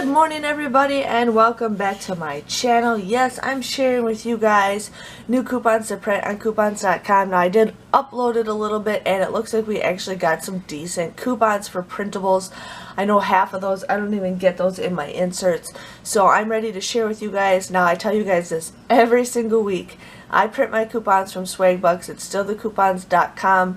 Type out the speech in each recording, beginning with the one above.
Good morning everybody and welcome back to my channel. Yes, I'm sharing with you guys new coupons to print on coupons.com. Now I did upload it a little bit and it looks like we actually got some decent coupons for printables. I know half of those, I don't even get those in my inserts. So I'm ready to share with you guys. Now I tell you guys this every single week. I print my coupons from Swagbucks. It's still the coupons.com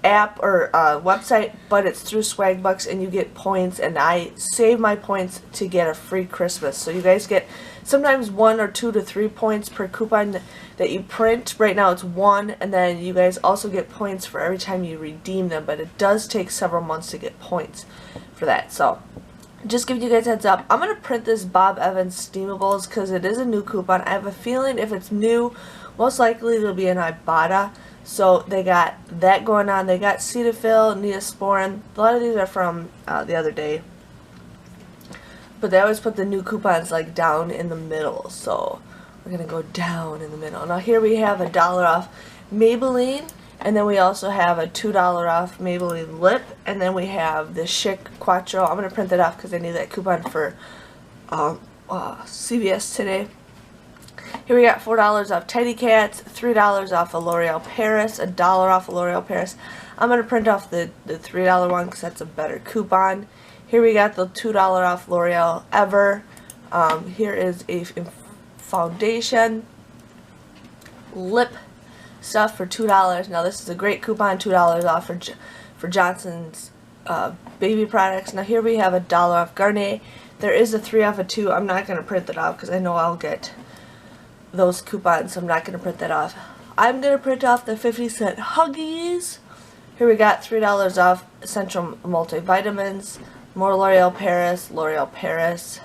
app or website, but it's through Swagbucks and you get points, and I save my points to get a free Christmas. So you guys get sometimes 1 or 2 to 3 points per coupon that you print. Right now it's 1, and then you guys also get points for every time you redeem them, but it does take several months to get points for that. So just giving you guys a heads up, I'm going to print this Bob Evans Steamables because it is a new coupon. I have a feeling if it's new, most likely it'll be an Ibotta. So they got that going on. They got Cetaphil, Neosporin. A lot of these are from the other day. But they always put the new coupons like down in the middle. So we're going to go down in the middle. Now here we have $1 off Maybelline. And then we also have a $2 off Maybelline Lip. And then we have the Chic Quattro. I'm going to print that off because I need that coupon for CVS today. Here we got $4 off Teddy Cats, $3 off a L'Oreal Paris, $1 off a L'Oreal Paris. I'm going to print off the $3 one because that's a better coupon. Here we got the $2 off L'Oreal Ever. Here is a foundation, lip stuff for $2. Now this is a great coupon, $2 off for Johnson's baby products. Now here we have $1 off Garnier. There is a 3 off a 2. I'm not going to print that off because I know I'll get those coupons, so I'm not going to print that off. I'm going to print off the 50-cent Huggies. Here we got $3 off Essential Multivitamins, more L'Oreal Paris, L'Oreal Paris.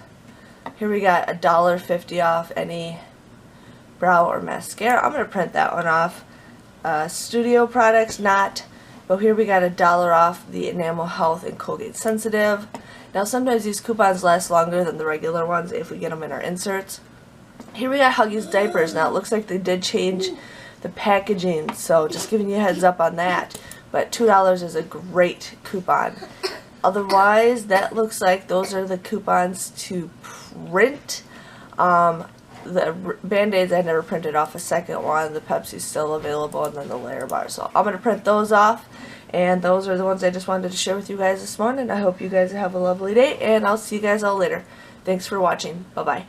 Here we got $1.50 off any brow or mascara. I'm going to print that one off. Studio products, not. But here we got $1 off the Enamel Health and Colgate Sensitive. Now sometimes these coupons last longer than the regular ones if we get them in our inserts. Here we got Huggies diapers. Now it looks like they did change the packaging, so just giving you a heads up on that. But $2 is a great coupon. Otherwise, that looks like those are the coupons to print. The Band-Aids, I never printed off a second one. The Pepsi's still available, and then the layer bar. So I'm going to print those off. And those are the ones I just wanted to share with you guys this morning. I hope you guys have a lovely day, and I'll see you guys all later. Thanks for watching. Bye-bye.